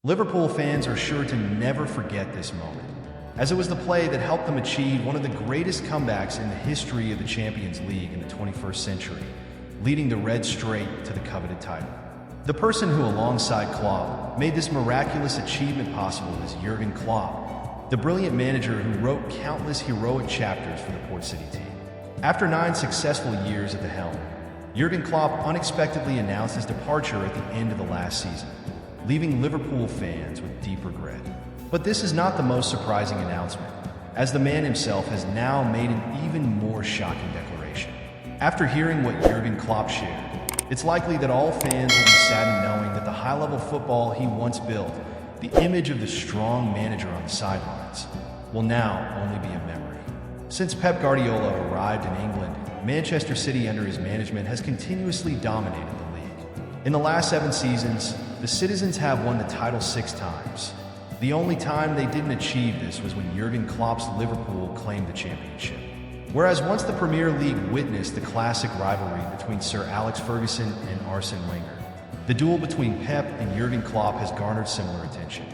Liverpool fans are sure to never forget this moment, as it was the play that helped them achieve one of the greatest comebacks in the history of the Champions League in the 21st century, leading the Reds straight to the coveted title. The person who, alongside Klopp, made this miraculous achievement possible is Jürgen Klopp, the brilliant manager who wrote countless heroic chapters for the Port City team. After 9 successful years at the helm, Jürgen Klopp unexpectedly announced his departure at the end of the last season, leaving Liverpool fans with deep regret. But this is not the most surprising announcement, as the man himself has now made an even more shocking declaration. After hearing what Jürgen Klopp shared, it's likely that all fans will be saddened knowing that the high-level football he once built, the image of the strong manager on the sidelines, will now only be a memory. Since Pep Guardiola arrived in England, Manchester City under his management has continuously dominated the league. In the last 7 seasons, the citizens have won the title 6 times. The only time they didn't achieve this was when Jürgen Klopp's Liverpool claimed the championship. Whereas once the Premier League witnessed the classic rivalry between Sir Alex Ferguson and Arsene Wenger, the duel between Pep and Jürgen Klopp has garnered similar attention.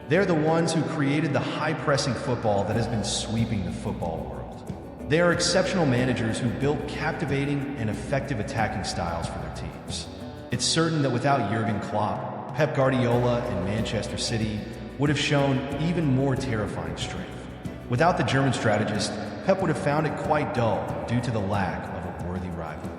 They're the ones who created the high-pressing football that has been sweeping the football world. They are exceptional managers who built captivating and effective attacking styles for their teams. It's certain that without Jürgen Klopp, Pep Guardiola and Manchester City would have shown even more terrifying strength. Without the German strategist, Pep would have found it quite dull due to the lack of a worthy rival.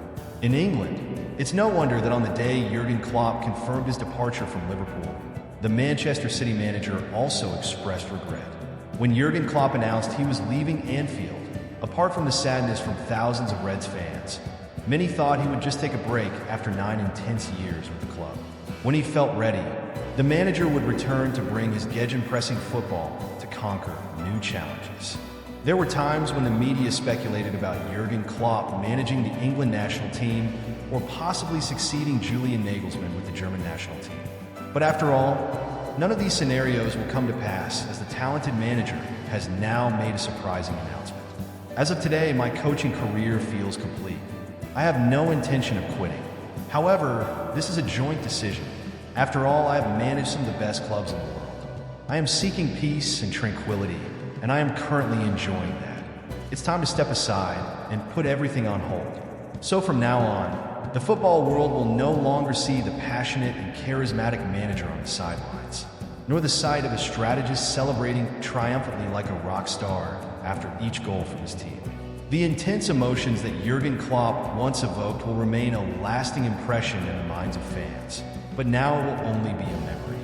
In England, it's no wonder that on the day Jürgen Klopp confirmed his departure from Liverpool, the Manchester City manager also expressed regret. When Jürgen Klopp announced he was leaving Anfield, apart from the sadness from thousands of Reds fans, many thought he would just take a break after 9 intense years with the club. When he felt ready, the manager would return to bring his gegenpressing football to conquer new challenges. There were times when the media speculated about Jürgen Klopp managing the England national team or possibly succeeding Julian Nagelsmann with the German national team. But after all, none of these scenarios will come to pass as the talented manager has now made a surprising announcement. As of today, my coaching career feels complete. I have no intention of quitting. However, this is a joint decision. After all, I have managed some of the best clubs in the world. I am seeking peace and tranquility, and I am currently enjoying that. It's time to step aside and put everything on hold. So from now on, the football world will no longer see the passionate and charismatic manager on the sidelines, nor the sight of a strategist celebrating triumphantly like a rock star after each goal from his team. The intense emotions that Jürgen Klopp once evoked will remain a lasting impression in the minds of fans, but now it will only be a memory.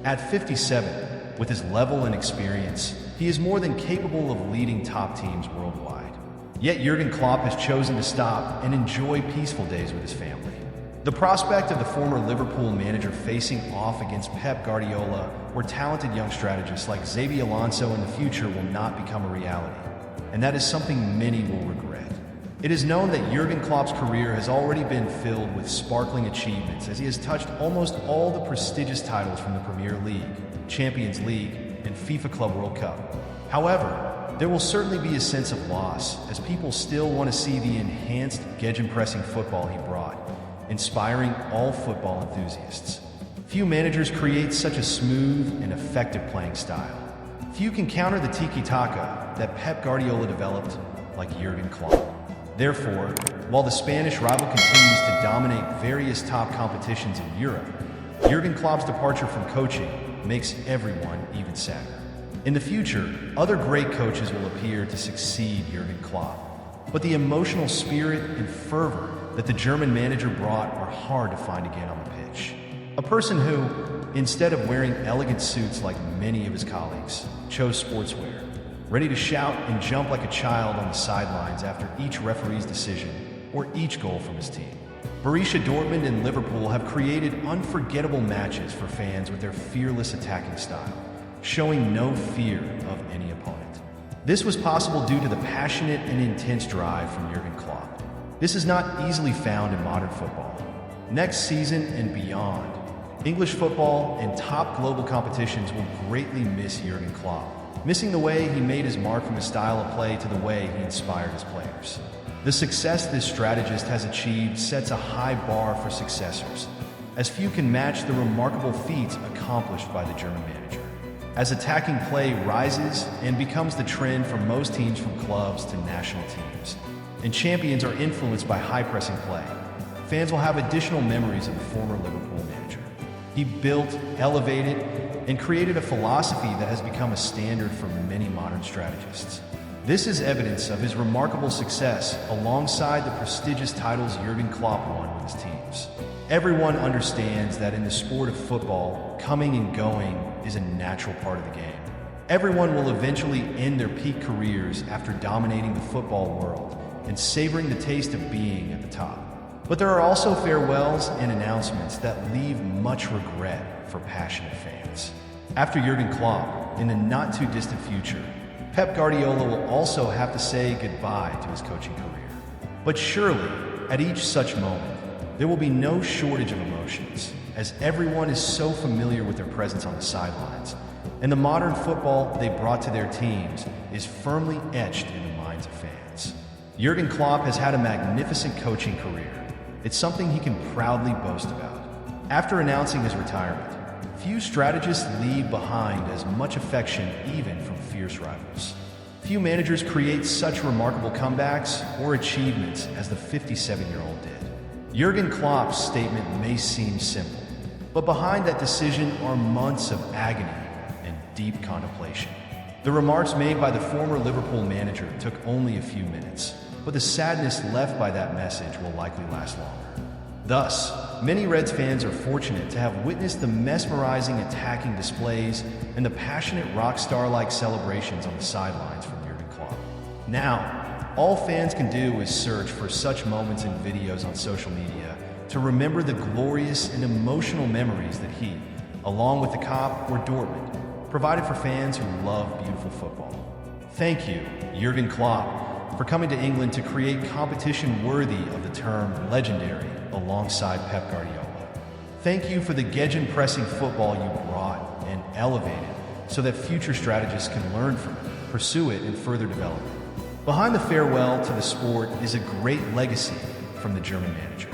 At 57, with his level and experience, he is more than capable of leading top teams worldwide. Yet Jürgen Klopp has chosen to stop and enjoy peaceful days with his family. The prospect of the former Liverpool manager facing off against Pep Guardiola or talented young strategists like Xabi Alonso in the future will not become a reality, and that is something many will regret. It is known that Jürgen Klopp's career has already been filled with sparkling achievements as he has touched almost all the prestigious titles from the Premier League, Champions League, and FIFA Club World Cup. However, there will certainly be a sense of loss as people still want to see the enhanced gegenpressing football he brought, inspiring all football enthusiasts. Few managers create such a smooth and effective playing style. Few can counter the tiki-taka that Pep Guardiola developed like Jürgen Klopp. Therefore, while the Spanish rival continues to dominate various top competitions in Europe, Jürgen Klopp's departure from coaching makes everyone even sadder. In the future, other great coaches will appear to succeed Jürgen Klopp, but the emotional spirit and fervor that the German manager brought are hard to find again on the pitch. A person who, instead of wearing elegant suits like many of his colleagues, chose sportswear, ready to shout and jump like a child on the sidelines after each referee's decision or each goal from his team. Borussia Dortmund and Liverpool have created unforgettable matches for fans with their fearless attacking style, showing no fear of any opponent. This was possible due to the passionate and intense drive from Jürgen Klopp. This is not easily found in modern football. Next season and beyond, English football and top global competitions will greatly miss Jürgen Klopp, missing the way he made his mark from his style of play to the way he inspired his players. The success this strategist has achieved sets a high bar for successors, as few can match the remarkable feats accomplished by the German manager. As attacking play rises and becomes the trend for most teams from clubs to national teams, and champions are influenced by high-pressing play, fans will have additional memories of the former Liverpool manager. He built, elevated, and created a philosophy that has become a standard for many modern strategists. This is evidence of his remarkable success alongside the prestigious titles Jürgen Klopp won with his teams. Everyone understands that in the sport of football, coming and going is a natural part of the game. Everyone will eventually end their peak careers after dominating the football world and savoring the taste of being at the top. But there are also farewells and announcements that leave much regret for passionate fans. After Jürgen Klopp, in the not-too-distant future, Pep Guardiola will also have to say goodbye to his coaching career. But surely, at each such moment, there will be no shortage of emotions, as everyone is so familiar with their presence on the sidelines, and the modern football they brought to their teams is firmly etched in the minds of fans. Jürgen Klopp has had a magnificent coaching career. It's something he can proudly boast about. After announcing his retirement, few strategists leave behind as much affection even from fierce rivals. Few managers create such remarkable comebacks or achievements as the 57-year-old did. Jürgen Klopp's statement may seem simple, but behind that decision are months of agony and deep contemplation. The remarks made by the former Liverpool manager took only a few minutes, but the sadness left by that message will likely last longer. Thus, many Reds fans are fortunate to have witnessed the mesmerizing attacking displays and the passionate rock star-like celebrations on the sidelines from Jürgen Klopp. Now, all fans can do is search for such moments and videos on social media to remember the glorious and emotional memories that he, along with the Kop or Dortmund, provided for fans who love beautiful football. Thank you, Jürgen Klopp, for coming to England to create competition worthy of the term legendary alongside Pep Guardiola. Thank you for the gegenpressing football you brought and elevated so that future strategists can learn from it, pursue it, and further develop it. Behind the farewell to the sport is a great legacy from the German manager.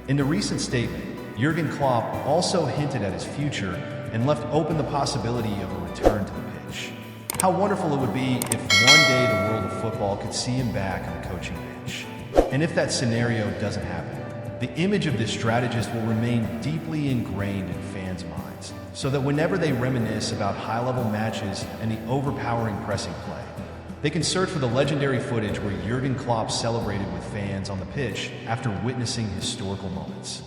In the recent statement, Jürgen Klopp also hinted at his future and left open the possibility of a return to the pitch. How wonderful it would be if one day the world of football could see him back on the coaching bench. And if that scenario doesn't happen, the image of this strategist will remain deeply ingrained in fans' minds, so that whenever they reminisce about high-level matches and the overpowering pressing play, they can search for the legendary footage where Jürgen Klopp celebrated with fans on the pitch after witnessing historical moments.